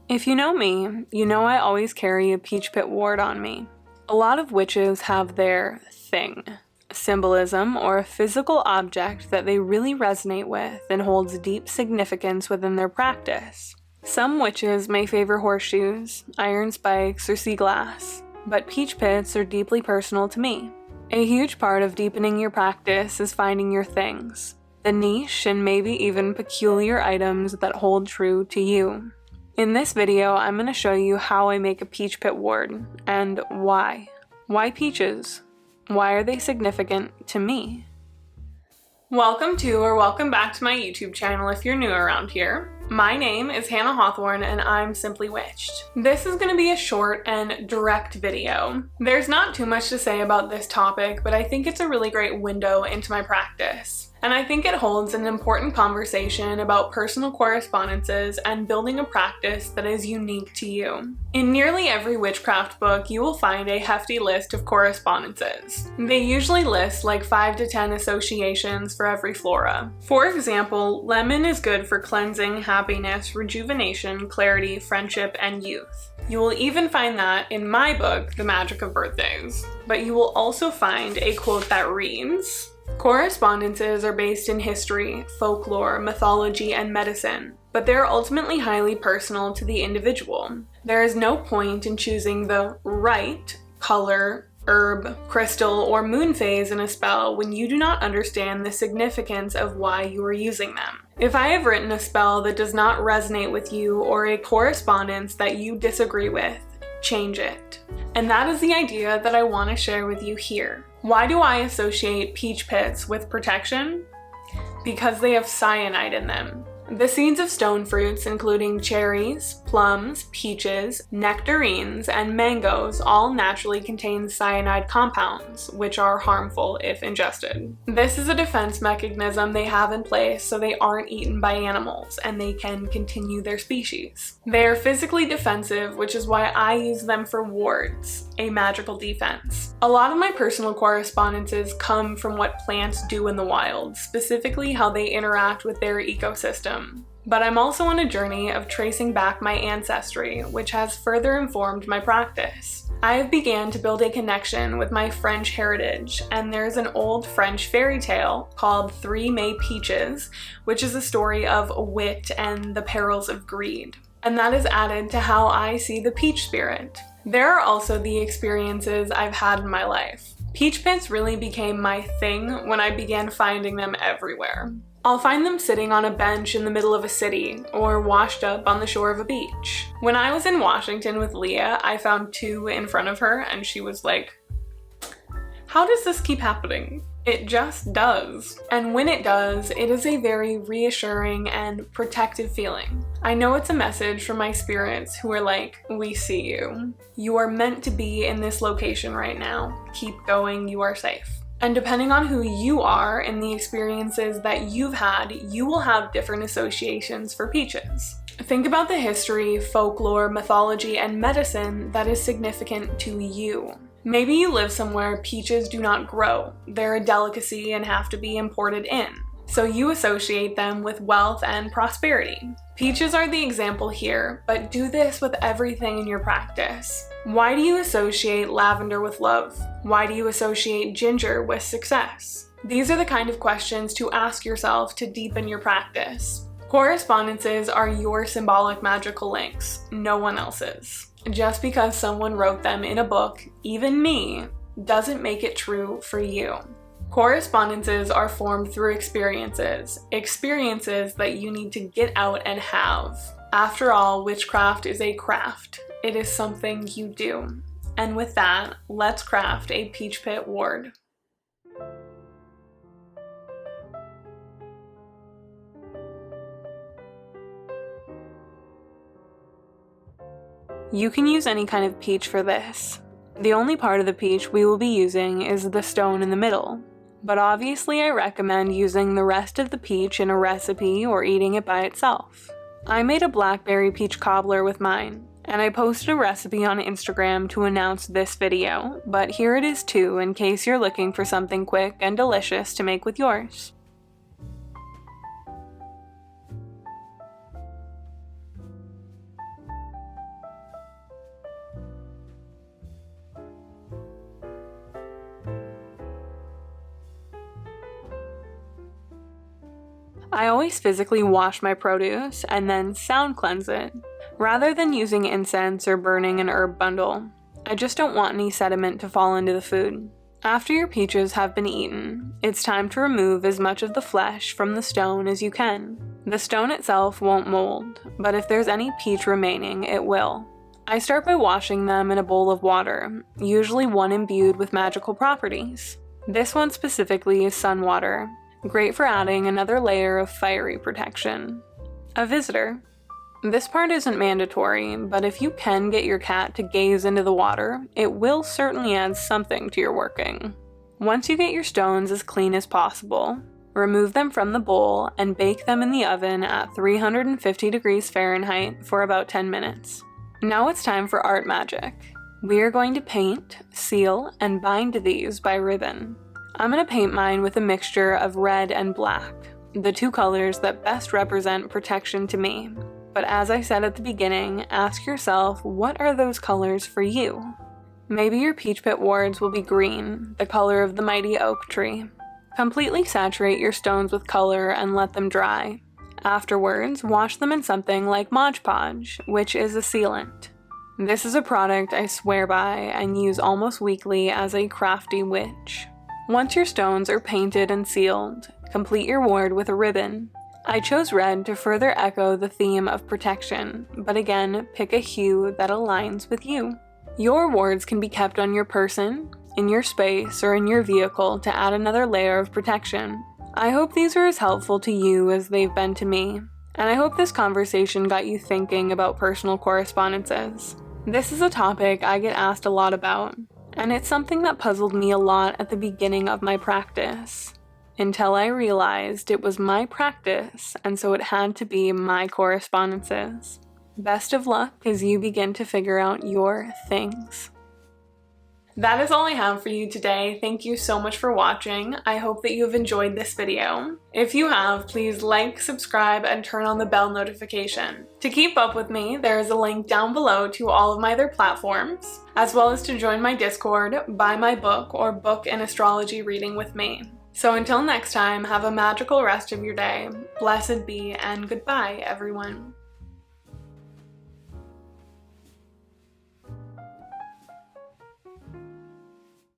If you know me, you know I always carry a peach pit ward on me. A lot of witches have their thing, symbolism, or a physical object that they really resonate with and holds deep significance within their practice. Some witches may favor horseshoes, iron spikes, or sea glass, but peach pits are deeply personal to me. A huge part of deepening your practice is finding your things, the niche and maybe even peculiar items that hold true to you. In this video, I'm going to show you how I make a peach pit ward, and why. Why peaches? Why are they significant to me? Welcome back to my YouTube channel if you're new around here. My name is Hannah Hawthorne and I'm Simply Witched. This is going to be a short and direct video. There's not too much to say about this topic, but I think it's a really great window into my practice. And I think it holds an important conversation about personal correspondences and building a practice that is unique to you. In nearly every witchcraft book, you will find a hefty list of correspondences. They usually list like 5 to 10 associations for every flora. For example, lemon is good for cleansing, happiness, rejuvenation, clarity, friendship, and youth. You will even find that in my book, The Magic of Birthdays. But you will also find a quote that reads, "Correspondences are based in history, folklore, mythology, and medicine, but they are ultimately highly personal to the individual. There is no point in choosing the right color, herb, crystal, or moon phase in a spell when you do not understand the significance of why you are using them. If I have written a spell that does not resonate with you or a correspondence that you disagree with, change it." And that is the idea that I want to share with you here. Why do I associate peach pits with protection? Because they have cyanide in them. The seeds of stone fruits, including cherries, plums, peaches, nectarines, and mangoes, all naturally contain cyanide compounds, which are harmful if ingested. This is a defense mechanism they have in place so they aren't eaten by animals and they can continue their species. They are physically defensive, which is why I use them for wards, a magical defense. A lot of my personal correspondences come from what plants do in the wild, specifically how they interact with their ecosystem. But I'm also on a journey of tracing back my ancestry, which has further informed my practice. I have began to build a connection with my French heritage, and there's an old French fairy tale called 3 May Peaches, which is a story of wit and the perils of greed. And that is added to how I see the peach spirit. There are also the experiences I've had in my life. Peach pits really became my thing when I began finding them everywhere. I'll find them sitting on a bench in the middle of a city, or washed up on the shore of a beach. When I was in Washington with Leah, I found 2 in front of her, and she was like, "How does this keep happening?" It just does. And when it does, it is a very reassuring and protective feeling. I know it's a message from my spirits who are like, "We see you. You are meant to be in this location right now. Keep going, you are safe." And depending on who you are and the experiences that you've had, you will have different associations for peaches. Think about the history, folklore, mythology, and medicine that is significant to you. Maybe you live somewhere peaches do not grow. They're a delicacy and have to be imported in. So you associate them with wealth and prosperity. Peaches are the example here, but do this with everything in your practice. Why do you associate lavender with love? Why do you associate ginger with success? These are the kind of questions to ask yourself to deepen your practice. Correspondences are your symbolic magical links, no one else's. Just because someone wrote them in a book, even me, doesn't make it true for you. Correspondences are formed through experiences that you need to get out and have. After all, witchcraft is a craft. It is something you do. And with that, let's craft a peach pit ward. You can use any kind of peach for this. The only part of the peach we will be using is the stone in the middle. But obviously I recommend using the rest of the peach in a recipe or eating it by itself. I made a blackberry peach cobbler with mine, and I posted a recipe on Instagram to announce this video, but here it is too in case you're looking for something quick and delicious to make with yours. I always physically wash my produce and then sound cleanse it, rather than using incense or burning an herb bundle. I just don't want any sediment to fall into the food. After your peaches have been eaten, it's time to remove as much of the flesh from the stone as you can. The stone itself won't mold, but if there's any peach remaining, it will. I start by washing them in a bowl of water, usually one imbued with magical properties. This one specifically is sun water, great for adding another layer of fiery protection. A visitor. This part isn't mandatory, but if you can get your cat to gaze into the water, it will certainly add something to your working. Once you get your stones as clean as possible, remove them from the bowl and bake them in the oven at 350 degrees Fahrenheit for about 10 minutes. Now it's time for art magic. We are going to paint, seal, and bind these by ribbon. I'm going to paint mine with a mixture of red and black, the two colors that best represent protection to me. But as I said at the beginning, ask yourself, what are those colors for you? Maybe your peach pit wards will be green, the color of the mighty oak tree. Completely saturate your stones with color and let them dry. Afterwards, wash them in something like Mod Podge, which is a sealant. This is a product I swear by and use almost weekly as a crafty witch. Once your stones are painted and sealed, complete your ward with a ribbon. I chose red to further echo the theme of protection, but again, pick a hue that aligns with you. Your wards can be kept on your person, in your space, or in your vehicle to add another layer of protection. I hope these are as helpful to you as they've been to me, and I hope this conversation got you thinking about personal correspondences. This is a topic I get asked a lot about, and it's something that puzzled me a lot at the beginning of my practice. Until I realized it was my practice, and so it had to be my correspondences. Best of luck as you begin to figure out your things. That is all I have for you today. Thank you so much for watching. I hope that you have enjoyed this video. If you have, please like, subscribe, and turn on the bell notification. To keep up with me, there is a link down below to all of my other platforms, as well as to join my Discord, buy my book, or book an astrology reading with me. So until next time, have a magical rest of your day. Blessed be, and goodbye, everyone.